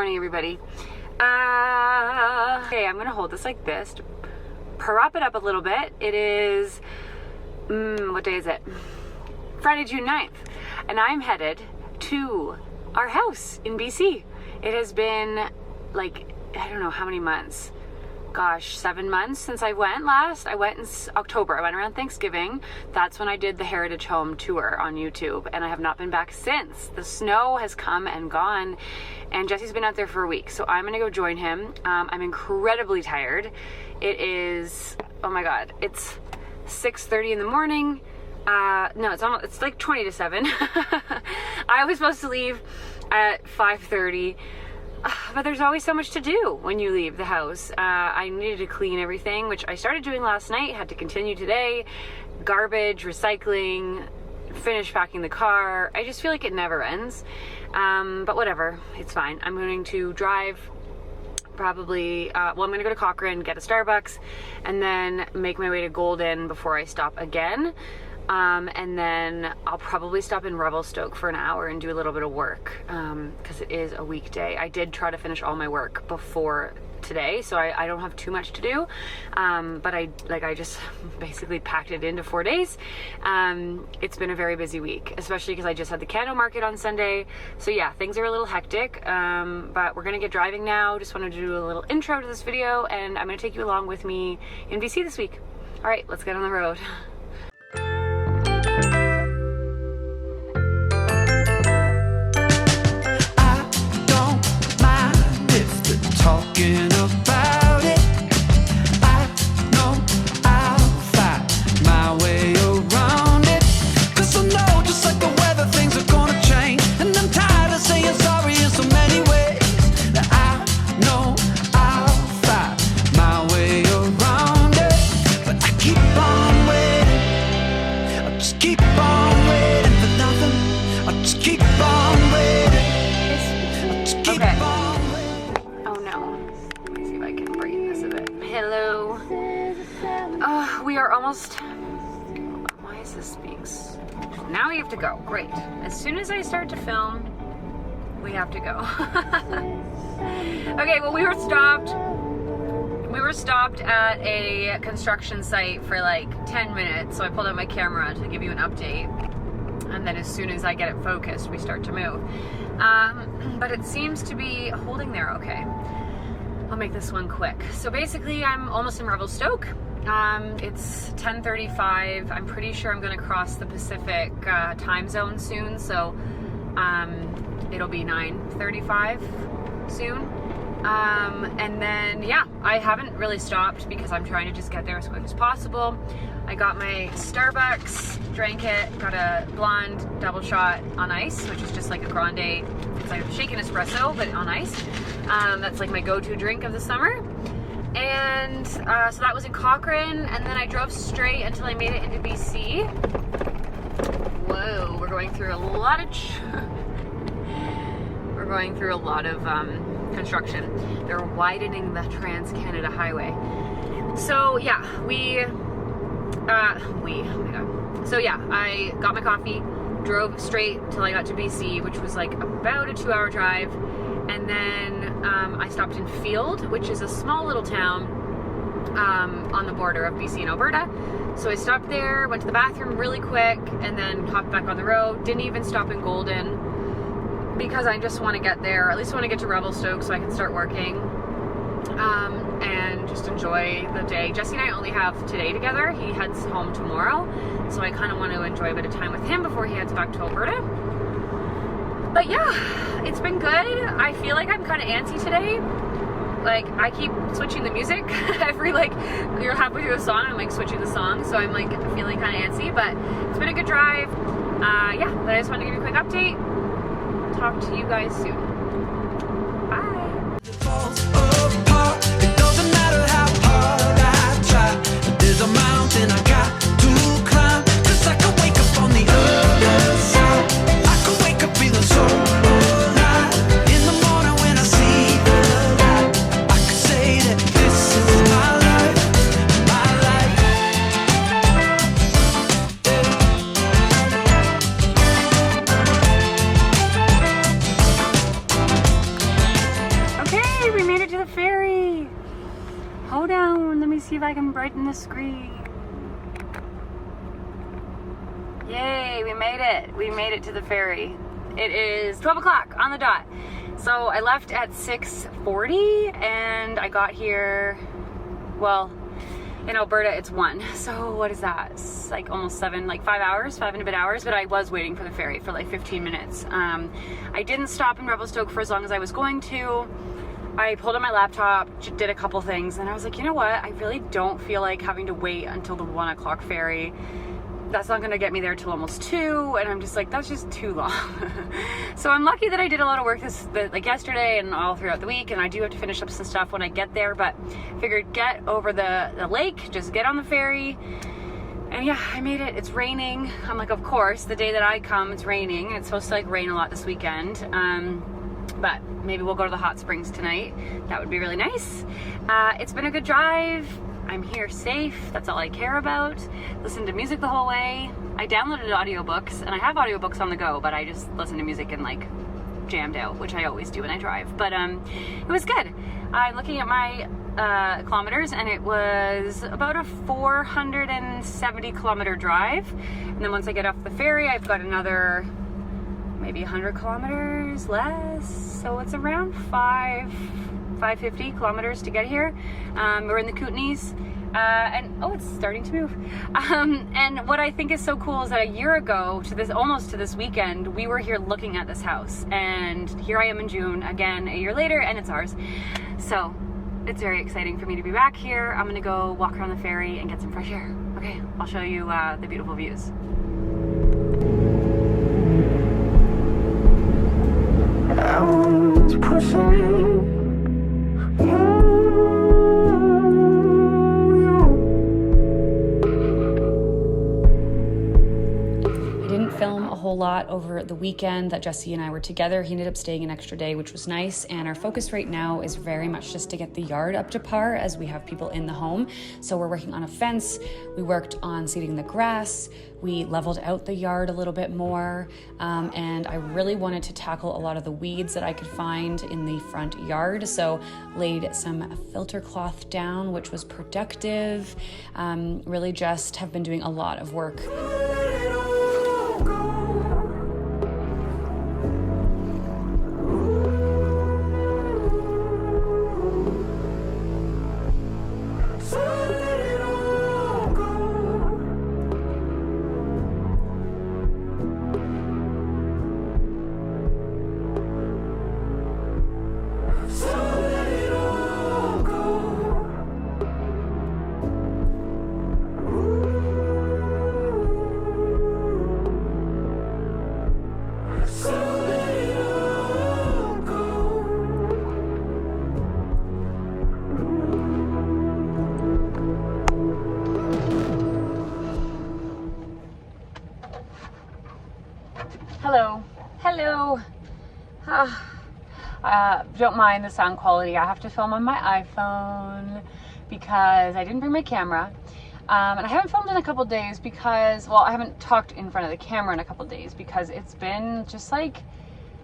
morning, everybody. Okay, I'm gonna hold this like this to prop it up a little bit. It is, what day is it? Friday, June 9th. And I'm headed to our house in BC. It has been like, I don't know how many months. Gosh, 7 months since I went last. I went in October. I went around Thanksgiving. That's when I did the Heritage Home tour on YouTube, and I have not been back since. The snow has come and gone, and Jesse's been out there for a week, so I'm gonna go join him. I'm incredibly tired. It is, oh my God, it's 6:30 in the morning. No, it's like 20 to 7. I was supposed to leave at 5:30. But there's always so much to do when you leave the house. I needed to clean everything, which I started doing last night, had to continue today. Garbage, recycling, finish packing the car. I just feel like it never ends. But whatever, it's fine. I'm going to drive probably, I'm going to go to Cochrane, get a Starbucks, and then make my way to Golden before I stop again. And then I'll probably stop in Revelstoke for an hour and do a little bit of work, because it is a weekday. I did try to finish all my work before today, so I don't have too much to do, but I just basically packed it into 4 days. It's been a very busy week, especially because I just had the candle market on Sunday, so yeah, things are a little hectic, but we're gonna get driving now. Just wanted to do a little intro to this video, and I'm gonna take you along with me in BC this week. All right, let's get on the road. Talking about it, I know I'll fight my way around it. 'Cause I know just like the weather, things are gonna change. And I'm tired of saying sorry in so many ways. That I know I'll fight my way around it. But I keep on waiting, I just keep on waiting for nothing. I just keep on waiting, I just keep on. Hello. We are almost, why is this being, now we have to go, great. As soon as I start to film, we have to go. Okay, well we were stopped at a construction site for like 10 minutes, so I pulled out my camera to give you an update. And then as soon as I get it focused, we start to move. But it seems to be holding there okay. I'll make this one quick. So basically I'm almost in Revelstoke. It's 10:35. I'm pretty sure I'm gonna cross the Pacific time zone soon. So it'll be 9:35 soon. And then, yeah, I haven't really stopped because I'm trying to just get there as quick as possible. I got my Starbucks, drank it, got a blonde double shot on ice, which is just like a grande. It's like a shaken espresso, but on ice. That's like my go-to drink of the summer. And so that was in Cochrane, and then I drove straight until I made it into BC. Whoa, we're going through a lot of construction. They're widening the Trans-Canada Highway. So yeah, oh my God. So yeah, I got my coffee, drove straight till I got to BC, which was like about a 2-hour drive. And then I stopped in Field, which is a small little town on the border of BC and Alberta. So I stopped there, went to the bathroom really quick, and then hopped back on the road. Didn't even stop in Golden because I just want to get there. At least I want to get to Revelstoke so I can start working and just enjoy the day. Jesse and I only have today together. He heads home tomorrow, so I kind of want to enjoy a bit of time with him before he heads back to Alberta. But yeah, it's been good. I feel like I'm kind of antsy today. Like, I keep switching the music. Every, like, you're halfway through a song, I'm like switching the song. So I'm like feeling kind of antsy, but it's been a good drive. Yeah, but I just wanted to give you a quick update. Talk to you guys soon. Bye. It doesn't matter how hard I try. There's a mountain I got to climb. 'Cause I can wake up on the other side. I can wake up feeling so alive. In the morning when I see the light, I can say that this is my life, my life. brighten the screen. Yay, we made it. We made it to the ferry. It is 12 o'clock on the dot. So I left at 6:40 and I got here, well, in Alberta it's 1. So what is that? It's like almost 7, like 5 hours, 5 and a bit hours, but I was waiting for the ferry for like 15 minutes. I didn't stop in Revelstoke for as long as I was going to. I pulled out my laptop, did a couple things, and I was like, you know what? I really don't feel like having to wait until the 1 o'clock ferry. That's not gonna get me there till almost 2, and I'm just like, that's just too long. So I'm lucky that I did a lot of work like yesterday and all throughout the week, and I do have to finish up some stuff when I get there, but figured get over the lake, just get on the ferry, and yeah, I made it. It's raining. I'm like, of course, the day that I come, it's raining, and it's supposed to like rain a lot this weekend. But maybe we'll go to the hot springs tonight. That would be really nice. It's been a good drive. I'm here safe. That's all I care about. Listen to music the whole way. I downloaded audiobooks, and I have audiobooks on the go, but I just listen to music and like jammed out, which I always do when I drive. But it was good. I'm looking at my kilometers, and it was about a 470 kilometer drive. And then once I get off the ferry, I've got another maybe 100 kilometers less. So it's around 550 kilometers to get here. We're in the Kootenays, and oh, it's starting to move. And what I think is so cool is that a year ago almost to this weekend, we were here looking at this house, and here I am in June again a year later, and it's ours. So it's very exciting for me to be back here. I'm gonna go walk around the ferry and get some fresh air. Okay, I'll show you the beautiful views. Film a whole lot over the weekend that Jesse and I were together. He ended up staying an extra day, which was nice, and our focus right now is very much just to get the yard up to par as we have people in the home. So we're working on a fence, we worked on seeding the grass, we leveled out the yard a little bit more, and I really wanted to tackle a lot of the weeds that I could find in the front yard, so laid some filter cloth down, which was productive. Really just have been doing a lot of work. Hello. Don't mind the sound quality. I have to film on my iPhone because I didn't bring my camera. And I haven't filmed in a couple days because, well, I haven't talked in front of the camera in a couple days because it's been just like,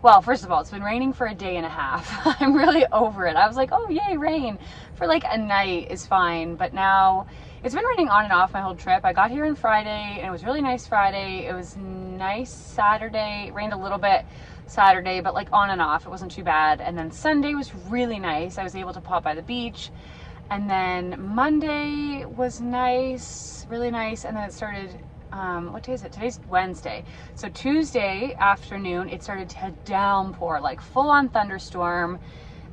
well, first of all, it's been raining for a day and a half. I'm really over it. I was like, oh, yay, rain. For like a night is fine. But now it's been raining on and off my whole trip. I got here on Friday, and it was really nice Friday. It was nice Saturday. It rained a little bit Saturday, but like on and off. It wasn't too bad. And then Sunday was really nice. I was able to pop by the beach. And then Monday was nice, really nice. And then it started, what day is it? Today's Wednesday. So Tuesday afternoon, it started to downpour, like full on thunderstorm.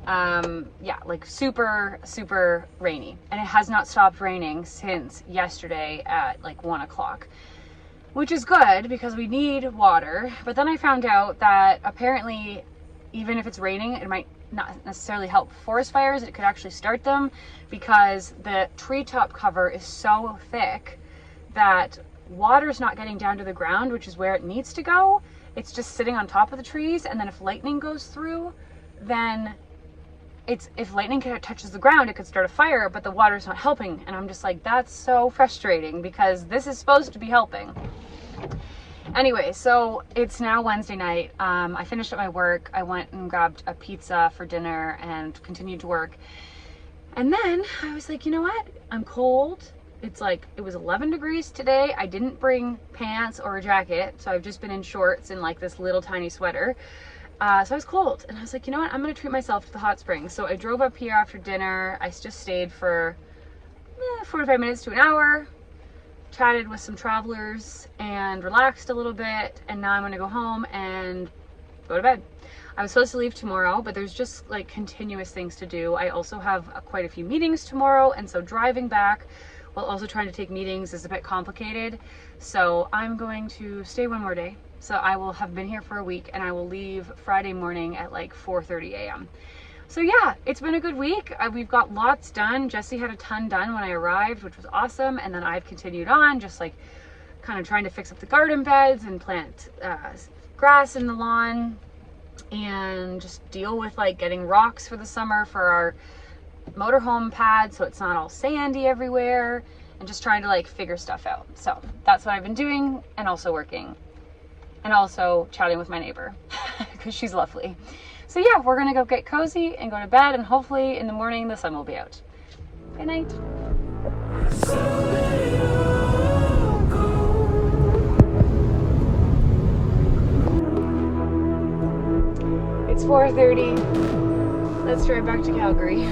Yeah, like super, super rainy. And it has not stopped raining since yesterday at like 1 o'clock, which is good because we need water. But then I found out that apparently, even if it's raining, it might not necessarily help forest fires. It could actually start them because the treetop cover is so thick that water's not getting down to the ground, which is where it needs to go. It's just sitting on top of the trees, and then if lightning goes through, then if lightning touches the ground, it could start a fire, but the water's not helping. And I'm just like, that's so frustrating because this is supposed to be helping. Anyway, so it's now Wednesday night. I finished up my work. I went and grabbed a pizza for dinner and continued to work. And then I was like, you know what? I'm cold. It's like, it was 11 degrees today. I didn't bring pants or a jacket, so I've just been in shorts and like this little tiny sweater. So I was cold, and I was like, you know what? I'm gonna treat myself to the hot springs. So I drove up here after dinner. I just stayed for 45 minutes to an hour, chatted with some travelers and relaxed a little bit, and now I'm gonna go home and go to bed. I was supposed to leave tomorrow, but there's just like continuous things to do. I also have quite a few meetings tomorrow, and so driving back while also trying to take meetings is a bit complicated. So I'm going to stay one more day. So I will have been here for a week, and I will leave Friday morning at like 4:30 a.m. So yeah, it's been a good week. We've got lots done. Jesse had a ton done when I arrived, which was awesome. And then I've continued on, just like kind of trying to fix up the garden beds and plant grass in the lawn, and just deal with like getting rocks for the summer for our motorhome pad so it's not all sandy everywhere, and just trying to like figure stuff out. So that's what I've been doing, and also working, and also chatting with my neighbor because she's lovely. So yeah, we're gonna go get cozy and go to bed, and hopefully in the morning the sun will be out. Good night. It's 4:30. Let's drive back to Calgary.